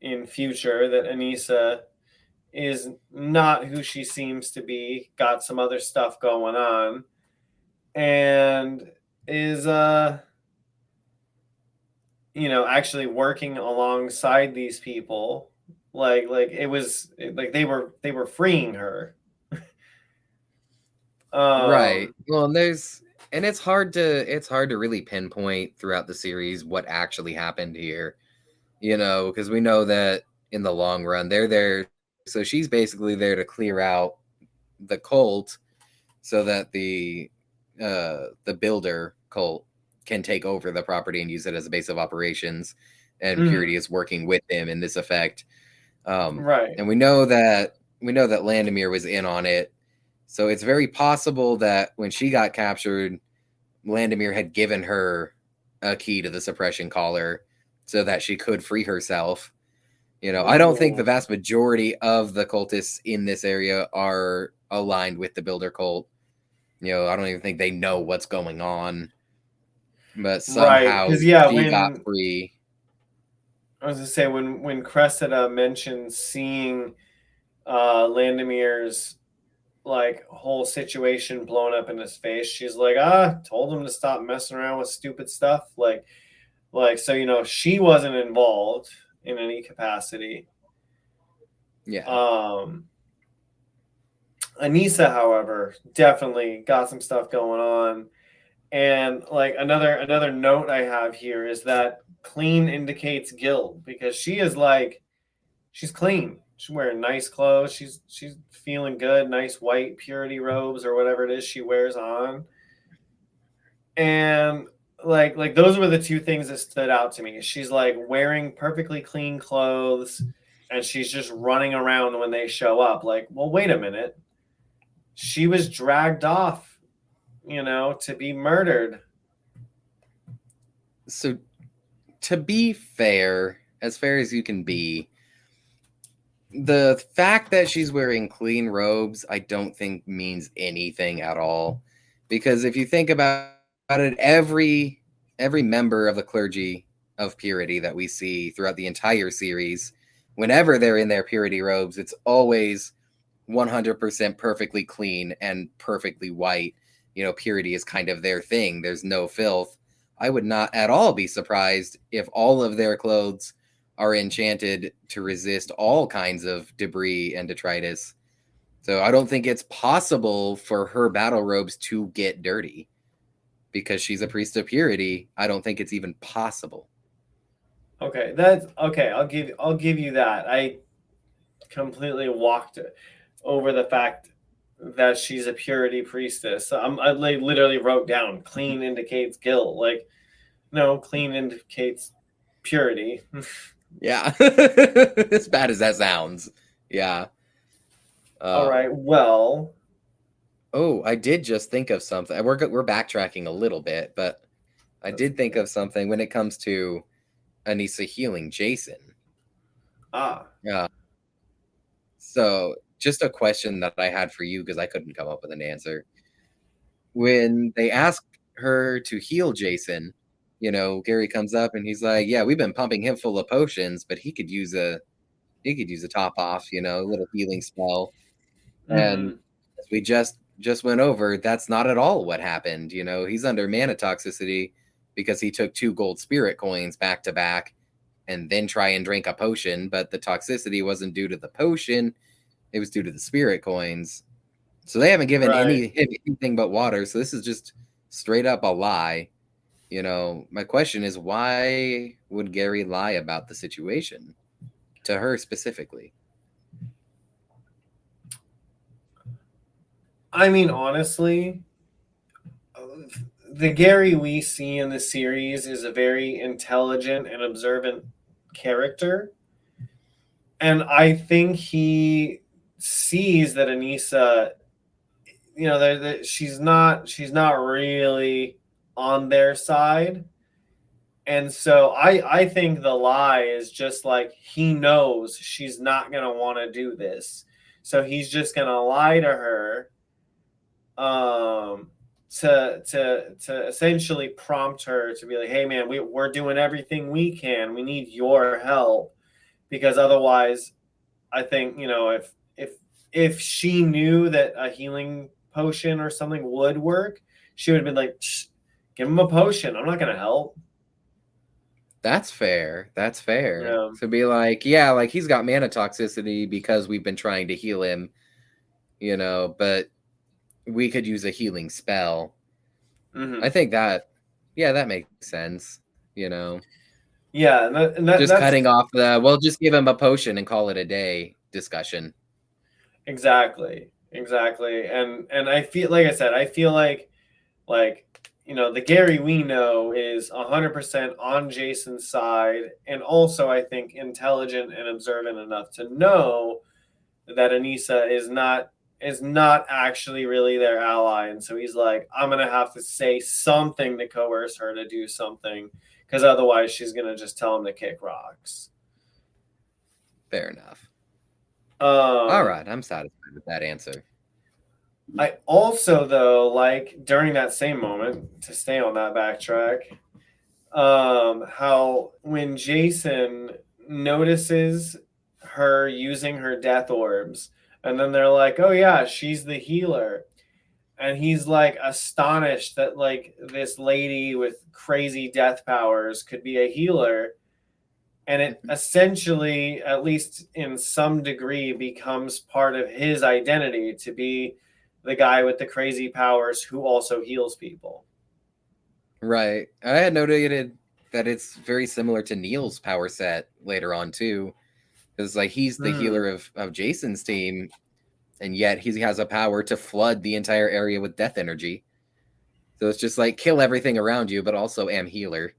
S2: in future that Anisa is not who she seems to be, got some other stuff going on, and is actually working alongside these people. Like it was like they were freeing her.
S3: Right. Well, and it's hard to really pinpoint throughout the series what actually happened here, because we know that in the long run they're there. So she's basically there to clear out the cult so that the builder cult can take over the property and use it as a base of operations. And Purity is working with them in this effect.
S2: Right.
S3: And we know that Landemir was in on it. So it's very possible that when she got captured, Landemir had given her a key to the suppression collar so that she could free herself. I don't think the vast majority of the cultists in this area are aligned with the builder cult. I don't even think they know what's going on. But somehow she got free.
S2: I was gonna say when Cressida mentioned seeing Landomir's like whole situation blown up in his face, she's like, told him to stop messing around with stupid stuff. Like so, she wasn't involved in any capacity.
S3: Yeah.
S2: Anisa, however, definitely got some stuff going on. And like another note I have here is that clean indicates guilt, because she is like, she's clean. She's wearing nice clothes. She's feeling good. Nice white purity robes or whatever it is she wears on. And like those were the two things that stood out to me. She's like wearing perfectly clean clothes, and she's just running around when they show up. Like, well, wait a minute. She was dragged off, to be murdered.
S3: So, to be fair, as fair as you can be, the fact that she's wearing clean robes, I don't think means anything at all. Because if you think about it, every member of the clergy of purity that we see throughout the entire series, whenever they're in their purity robes, it's always 100% perfectly clean and perfectly white. Purity is kind of their thing. There's no filth. I would not at all be surprised if all of their clothes are enchanted to resist all kinds of debris and detritus. So I don't think it's possible for her battle robes to get dirty. Because she's a priest of purity, I don't think it's even possible.
S2: Okay, that's okay. I'll give you that. I completely walked over the fact that she's a purity priestess. I literally wrote down clean indicates guilt. Like, no, clean indicates purity.
S3: Yeah. As bad as that sounds. Yeah.
S2: All right. Well.
S3: Oh, I did just think of something. We're backtracking a little bit, but I did think of something when it comes to Anisa healing Jason. Yeah. So, just a question that I had for you because I couldn't come up with an answer. When they asked her to heal Jason, Gary comes up and he's like, "Yeah, we've been pumping him full of potions, but he could use a top off, a little healing spell." And as we just went over, that's not at all what happened. He's under mana toxicity because he took 2 gold spirit coins back to back and then try and drink a potion, but the toxicity wasn't due to the potion, it was due to the spirit coins. So they haven't given anything but water, so this is just straight up a lie. My question is, why would Gary lie about the situation to her specifically?
S2: I mean, honestly, the Gary we see in the series is a very intelligent and observant character. And I think he sees that Anisa, she's not really on their side. And so I think the lie is just like, he knows she's not going to want to do this. So he's just going to lie to her to essentially prompt her to be like, hey man, we're doing everything we can. We need your help, because otherwise I think, if she knew that a healing potion or something would work, she would have been like, give him a potion. I'm not going to help.
S3: That's fair. That's fair.
S2: Yeah.
S3: To be like, yeah, like he's got mana toxicity because we've been trying to heal him, but we could use a healing spell. I think that makes sense,
S2: Yeah,
S3: just cutting off the, just give him a potion and call it a day discussion.
S2: Exactly. And I feel, like I said, the Gary we know is 100% on Jason's side, and also I think intelligent and observant enough to know that Anisa is not actually really their ally. And so he's like, I'm going to have to say something to coerce her to do something, because otherwise she's going to just tell him to kick rocks.
S3: Fair enough. All right, I'm satisfied with that answer.
S2: I also, though, like during that same moment, to stay on that backtrack, how when Jason notices her using her death orbs, and then they're like, "Oh yeah, she's the healer." And he's like astonished that like this lady with crazy death powers could be a healer, and it essentially, at least in some degree, becomes part of his identity to be the guy with the crazy powers who also heals people.
S3: Right. I had noted that it's very similar to Neil's power set later on too, because like he's the healer of Jason's team, and yet he has a power to flood the entire area with death energy. So it's just like kill everything around you, but also am healer.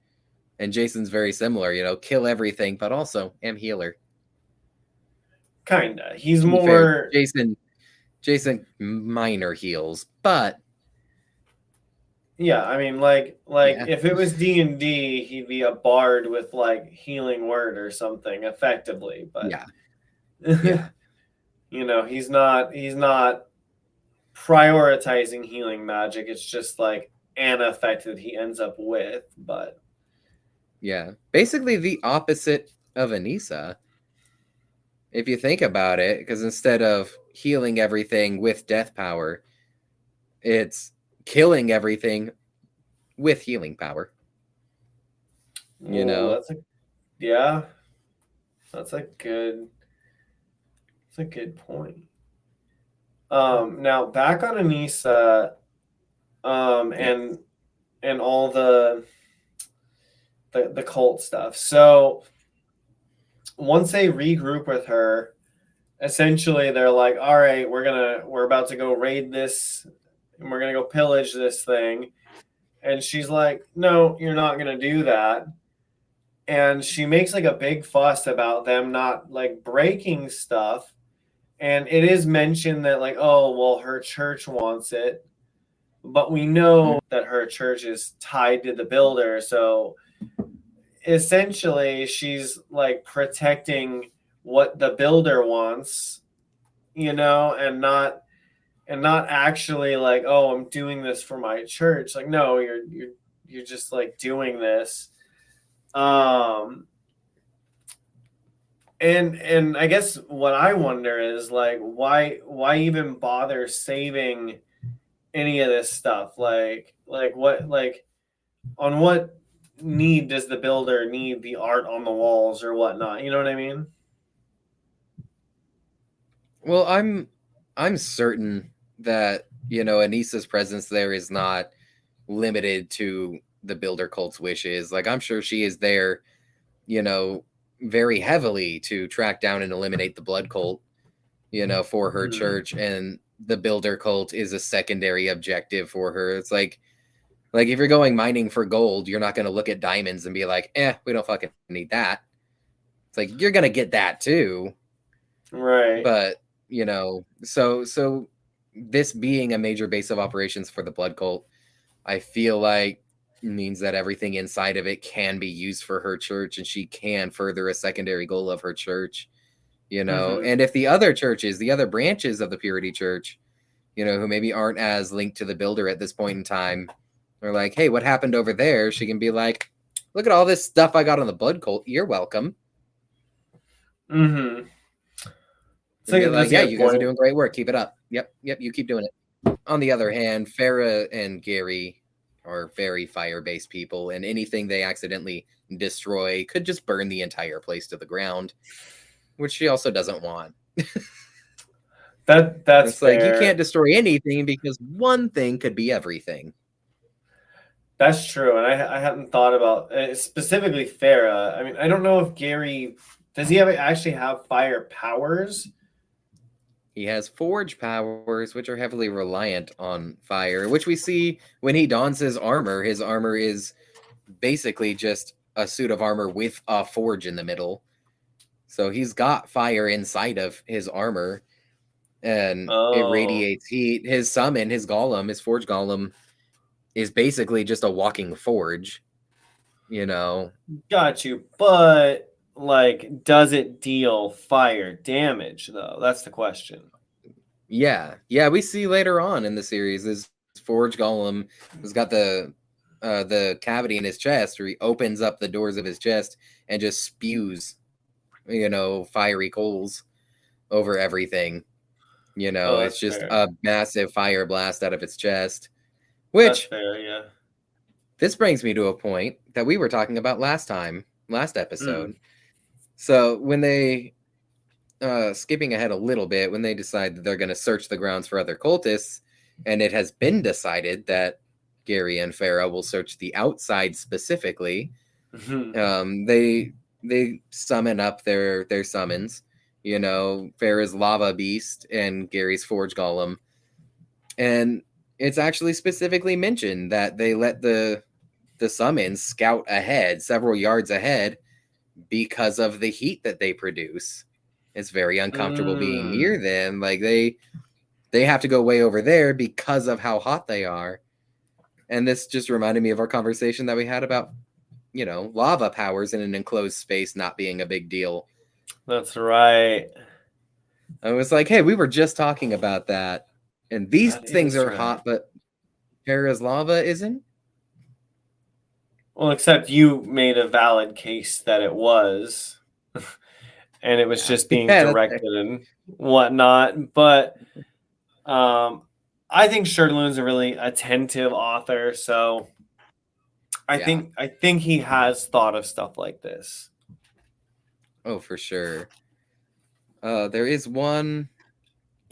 S3: And Jason's very similar, kill everything, but also am healer.
S2: Kinda. He's
S3: To be fair,
S2: more
S3: Jason minor heals, but
S2: yeah. I mean, like
S3: yeah.
S2: if it was D&D, he'd be a bard with like healing word or something, effectively. But
S3: Yeah. Yeah.
S2: he's not prioritizing healing magic. It's just like an effect that he ends up with. But
S3: Yeah. Basically the opposite of Anisa, if you think about it, because instead of healing everything with death power, it's killing everything with healing power.
S2: that's yeah, that's a good point. Now back on Anisa,
S3: Yes.
S2: and all the cult stuff. So once they regroup with her, essentially they're like, all right, we're about to go raid this, and we're gonna go pillage this thing. And she's like, no, you're not gonna do that. And she makes like a big fuss about them not like breaking stuff. And it is mentioned that like, oh well, her church wants it, but we know that her church is tied to the builder. So essentially she's like protecting what the builder wants, and not actually like, oh, I'm doing this for my church. Like, no, you're just like doing this. um and I guess what I wonder is like, why even bother saving any of this stuff? Like what, like, on what need does the builder need the art on the walls or whatnot? You know what I mean?
S3: Well, I'm certain that, Anissa's presence there is not limited to the builder cult's wishes. Like I'm sure she is there, you know, very heavily to track down and eliminate the blood cult, for her church, and the builder cult is a secondary objective for her. It's like if you're going mining for gold, you're not going to look at diamonds and be like, we don't fucking need that. It's like you're going to get that too.
S2: Right.
S3: But, so this being a major base of operations for the blood cult, I feel like means that everything inside of it can be used for her church, and she can further a secondary goal of her church, and if the other churches, the other branches of the Purity Church, who maybe aren't as linked to the builder at this point in time, are like, hey, what happened over there? She can be like, look at all this stuff I got on the blood cult. You're welcome.
S2: So
S3: And be like, yeah, you guys are
S2: point.
S3: doing great work. Keep it up. Yep, you keep doing it. On the other hand, Farah and Gary are very fire-based people, and anything they accidentally destroy could just burn the entire place to the ground, which she also doesn't want.
S2: That's
S3: It's like you
S2: fair.
S3: can't destroy anything because one thing could be everything.
S2: That's true, and I hadn't thought about specifically Farah. I mean, I don't know if Gary does he actually have fire powers.
S3: He has forge powers, which are heavily reliant on fire, which we see when he dons his armor. His armor is basically just a suit of armor with a forge in the middle. So he's got fire inside of his armor, and it radiates heat. His summon, his golem, his forge golem, is basically just a walking forge.
S2: Got you, but like, does it deal fire damage though? That's the question.
S3: Yeah, we see later on in the series this forge golem has got the cavity in his chest, where he opens up the doors of his chest and just spews fiery coals over everything.
S2: Oh,
S3: It's
S2: that's
S3: just
S2: fair.
S3: a massive fire blast out of its chest.
S2: That's
S3: Which
S2: fair, yeah.
S3: this brings me to a point that we were talking about last episode.
S2: Mm.
S3: So when they, skipping ahead a little bit, when they decide that they're going to search the grounds for other cultists, and it has been decided that Gary and Farah will search the outside specifically, they summon up their summons. Farah's lava beast and Gary's forge golem, and it's actually specifically mentioned that they let the summons scout ahead, several yards ahead, because of the heat that they produce. It's very uncomfortable being near them. Like they have to go way over there because of how hot they are. And this just reminded me of our conversation that we had about, lava powers in an enclosed space not being a big deal.
S2: That's right.
S3: I was like, hey, we were just talking about that. And these
S2: That
S3: things
S2: is
S3: are
S2: right.
S3: hot, but Terra's lava isn't?
S2: Well, except you made a valid case that it was. And it was just being directed and whatnot. But I think Shirtloon's a really attentive author, so I think he has thought of stuff like this.
S3: Oh, for sure. There is one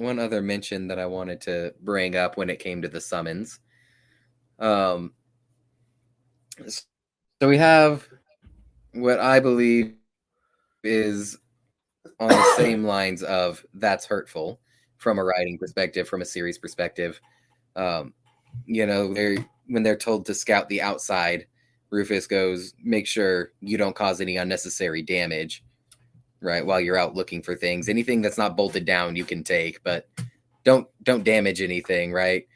S3: other mention that I wanted to bring up when it came to the summons. So we have what I believe is on the same lines of that's hurtful from a writing perspective, from a series perspective. When they're told to scout the outside, Rufus goes, make sure you don't cause any unnecessary damage, right? While you're out looking for things, anything that's not bolted down, you can take, but don't damage anything, right?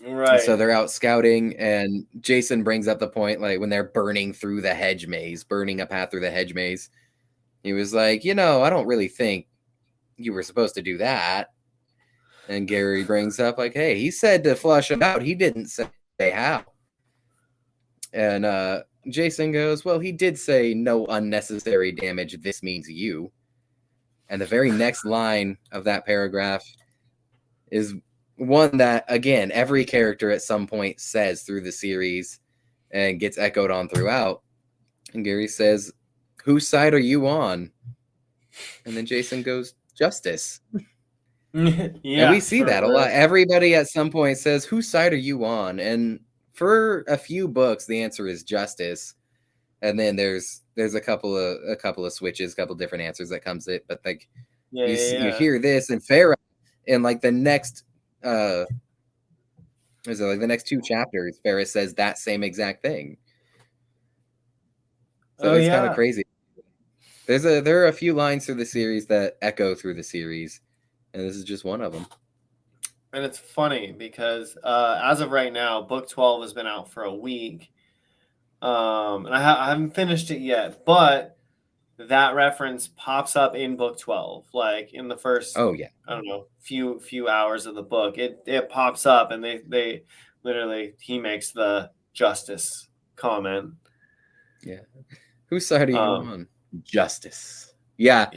S2: Right.
S3: And so they're out scouting, and Jason brings up the point, like when they're burning through the hedge maze, burning a path through the hedge maze. He was like, I don't really think you were supposed to do that. And Gary brings up, like, hey, he said to flush it out. He didn't say how. And Jason goes, well, he did say no unnecessary damage. This means you. And the very next line of that paragraph is one that, again, every character at some point says through the series and gets echoed on throughout. And Gary says, whose side are you on? And then Jason goes, justice.
S2: Yeah,
S3: and we see that a lot.
S2: real.
S3: Everybody at some point says, whose side are you on? And for a few books, the answer is justice. And then there's a couple of switches, a couple different answers that comes it. But like you hear this, and Farah in like the next the next two chapters, Farah says that same exact thing. So it's kind of crazy. There are a few lines through the series that echo through the series, and this is just one of them.
S2: And it's funny because as of right now, book 12 has been out for a week. And I haven't finished it yet, but that reference pops up in book 12, like in the first, I don't know, few hours of the book. It pops up, and they literally, he makes the justice comment.
S3: Yeah. Whose side are you on? Justice. Yeah.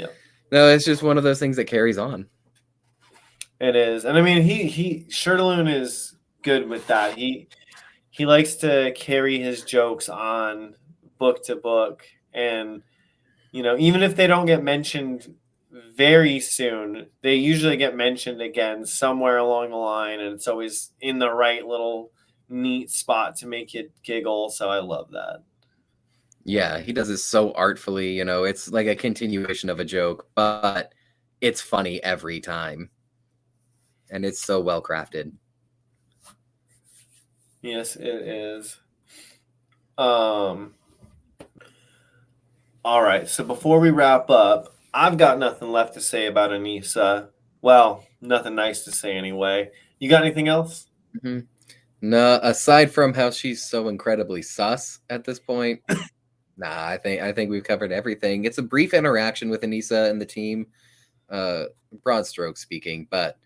S3: No, it's just one of those things that carries on.
S2: It is. And I mean, Shirtloon is good with that. He likes to carry his jokes on book to book, and even if they don't get mentioned very soon, they usually get mentioned again somewhere along the line, and it's always in the right little neat spot to make you giggle. So I love that.
S3: Yeah, he does it so artfully. It's like a continuation of a joke, but it's funny every time, and it's so well crafted.
S2: Yes, it is. All right, so before we wrap up, I've got nothing left to say about Anisa. Well, nothing nice to say anyway. You got anything else?
S3: Mm-hmm. No, aside from how she's so incredibly sus at this point. Nah, I think we've covered everything. It's a brief interaction with Anisa and the team, broad strokes speaking, but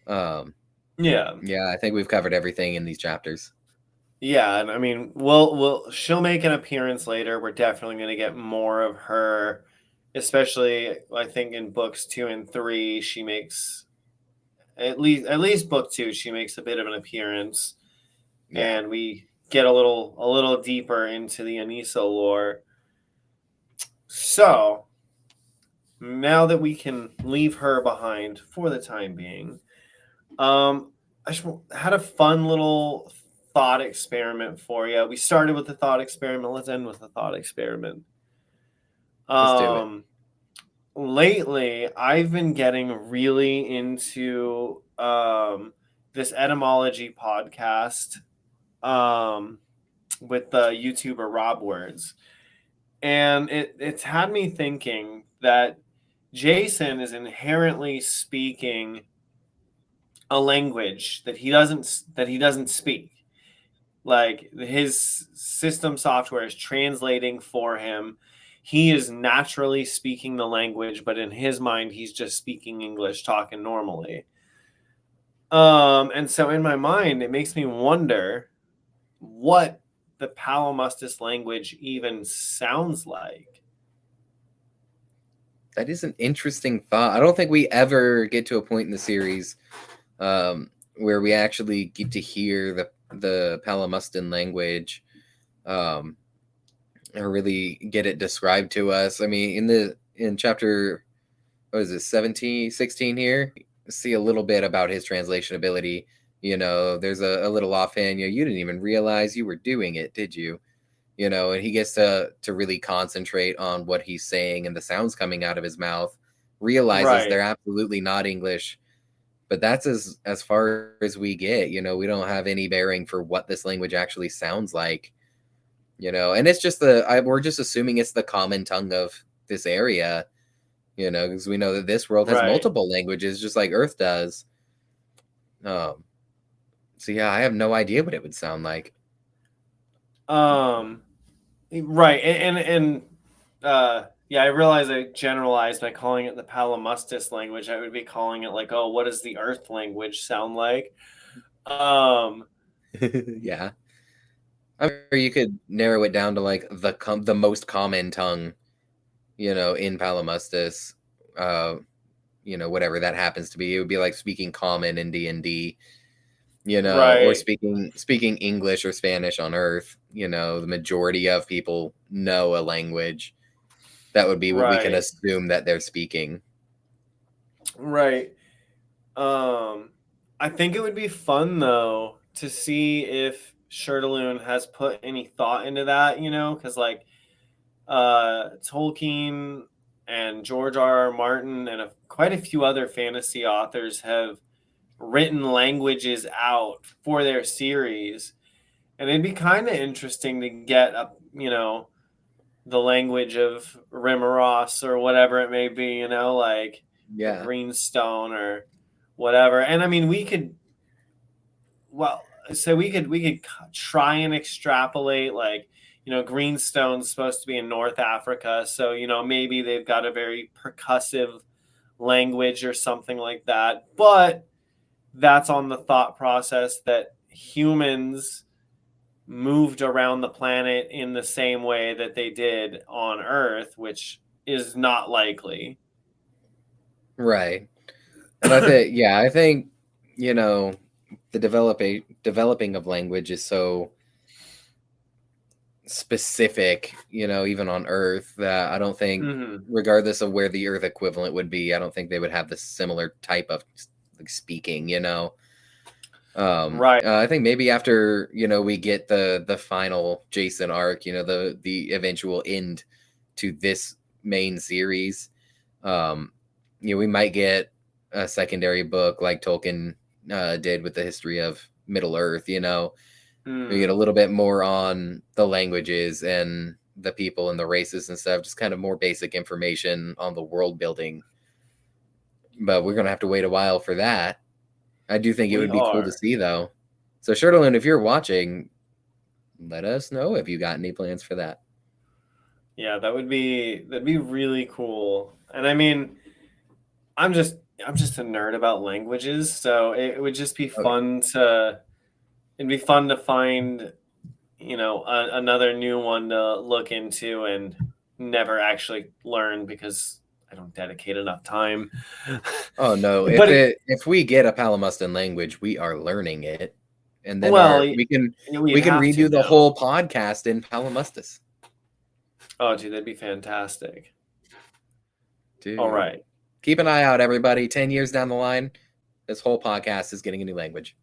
S3: yeah, I think we've covered everything in these chapters.
S2: Yeah, and I mean, she'll make an appearance later. We're definitely going to get more of her especially I think in books 2 and 3 she makes at least book 2 she makes a bit of an appearance,
S3: Yeah.
S2: and we get a little deeper into the Anisa lore. So now that we can leave her behind for the time being, I just had a fun little thought experiment for you. We started with the thought experiment. Let's end with the thought experiment.
S3: Let's do it.
S2: Lately, I've been getting really into this etymology podcast with the YouTuber Rob Words. And it's had me thinking that Jason is inherently speaking a language that he doesn't speak. Like his system software is translating for him. He is naturally speaking the language, but in his mind he's just speaking English, talking normally. And so in my mind it makes me wonder what the Palimustis language even sounds like.
S3: That is an interesting thought. I don't think we ever get to a point in the series where we actually get to hear the Palamustan language, or really get it described to us. I mean, in chapter, what is it, 17, 16 here, see a little bit about his translation ability. There's a little offhand, you didn't even realize you were doing it, did you? And he gets to really concentrate on what he's saying and the sounds coming out of his mouth, realizes they're
S2: Right.
S3: absolutely not English, but that's as far as we get. We don't have any bearing for what this language actually sounds like. And it's just we're just assuming it's the common tongue of this area, because we know that this world has
S2: Right.
S3: multiple languages, just like Earth does. Um, so yeah, I have no idea what it would sound like.
S2: Um right. And yeah, I realize I generalized by calling it the Palimustis language. I would be calling it like, oh, what does the Earth language sound like? Um
S3: Yeah. I'm sure you could narrow it down to like the most common tongue, in Palimustis. Whatever that happens to be. It would be like speaking common in D&D, or
S2: right.
S3: speaking English or Spanish on Earth. The majority of people know a language. That would be what we can
S2: Right.
S3: assume that they're speaking.
S2: Right. I think it would be fun though to see if Shirtaloon has put any thought into that, because like Tolkien and George R. R. Martin and quite a few other fantasy authors have written languages out for their series, and it'd be kind of interesting to get the language of Rimaros or whatever it may be, like or
S3: Yeah.
S2: Greenstone or whatever. And I mean, well, so we could try and extrapolate, like, Greenstone's supposed to be in North Africa, so maybe they've got a very percussive language or something like that. But that's on the thought process that humans moved around the planet in the same way that they did on Earth, which is not likely.
S3: Right. And I think the developing of language is so specific, even on Earth, that I don't think,
S2: Hmm.
S3: regardless of where the Earth equivalent would be, I don't think they would have the similar type of like speaking.
S2: Right.
S3: I think maybe after we get the final Jason arc, the eventual end to this main series, um, we might get a secondary book like Tolkien did with the history of Middle Earth. We get a
S2: Mm.
S3: little bit more on the languages and the people and the races and stuff, just kind of more basic information on the world building. But we're gonna have to wait a while for that. I do think it
S2: We
S3: would be cool to
S2: are.
S3: see though. So Shirtlein, if you're watching, let us know if you got any plans for that.
S2: Yeah, that'd be really cool. And I mean, I'm just I'm just a nerd about languages, so it would just be
S3: Okay.
S2: fun to it'd be fun to find, another new one to look into and never actually learn because I don't dedicate enough time.
S3: Oh no!
S2: But
S3: If we get a Palimustan language, we are learning it, and then
S2: well,
S3: we can
S2: we'd have to
S3: redo the
S2: now.
S3: whole podcast in Palimustas.
S2: Oh, dude, that'd be fantastic.
S3: Dude.
S2: All right.
S3: Keep an eye out, everybody. 10 years down the line, this whole podcast is getting a new language.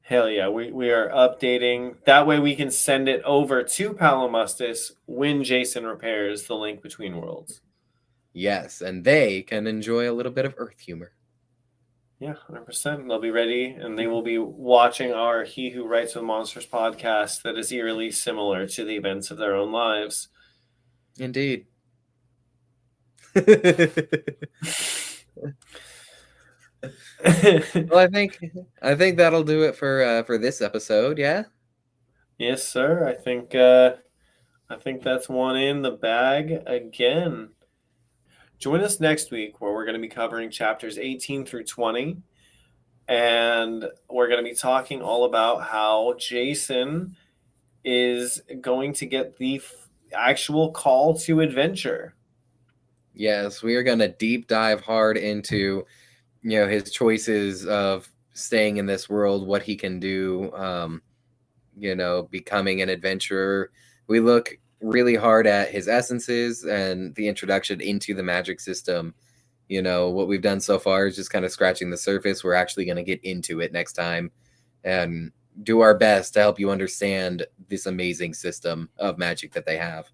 S2: Hell yeah, we are updating. That way we can send it over to Palimustis when Jason repairs the link between worlds.
S3: Yes, and they can enjoy a little bit of Earth humor.
S2: Yeah, 100%. They'll be ready, and they will be watching our He Who Writes with Monsters podcast that is eerily similar to the events of their own lives.
S3: Indeed. Well, I think that'll do it for this episode. Yeah.
S2: Yes, sir. I think that's one in the bag again. Join us next week where we're going to be covering chapters 18 through 20, and we're going to be talking all about how Jason is going to get the actual call to adventure.
S3: Yes, we are going to deep dive hard into his choices of staying in this world, what he can do, becoming an adventurer. We look really hard at his essences and the introduction into the magic system. What we've done so far is just kind of scratching the surface. We're actually going to get into it next time and do our best to help you understand this amazing system of magic that they have.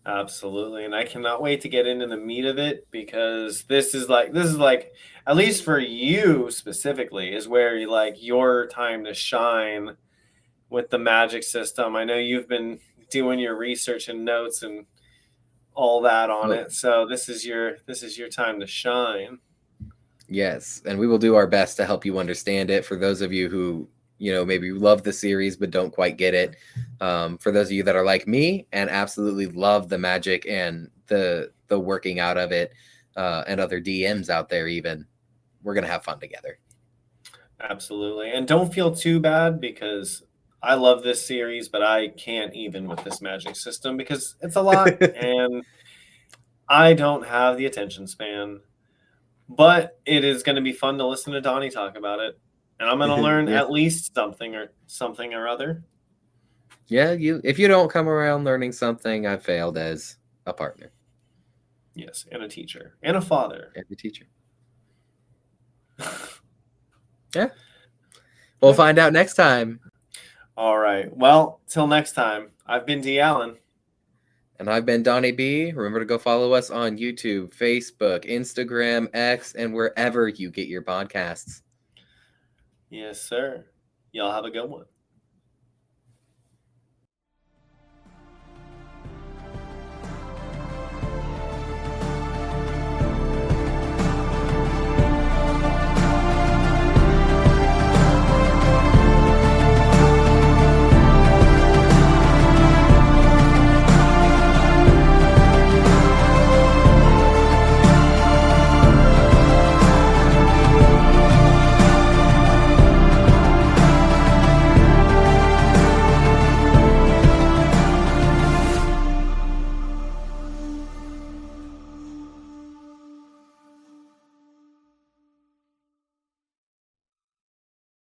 S2: Absolutely, and I cannot wait to get into the meat of it, because this is like at least for you specifically is where you like your time to shine with the magic system. I know you've been doing your research and notes and all that on it, so this is your time to shine.
S3: Yes, and we will do our best to help you understand it. For those of you who maybe love the series but don't quite get it, for those of you that are like me and absolutely love the magic and the working out of it, and other DMs out there, even, we're gonna have fun together.
S2: Absolutely, and don't feel too bad, because I love this series, but I can't even with this magic system because it's a lot and I don't have the attention span. But it is going to be fun to listen to Donnie talk about it, and I'm going to learn
S3: Yeah.
S2: at least something or other.
S3: Yeah, if you don't come around learning something, I've failed as a partner.
S2: Yes, and a teacher and a father.
S3: And a teacher. Yeah. We'll find out next time.
S2: All right. Well, till next time, I've been D. Allen.
S3: And I've been Donnie B. Remember to go follow us on YouTube, Facebook, Instagram, X, and wherever you get your podcasts.
S2: Yes, sir. Y'all have a good one.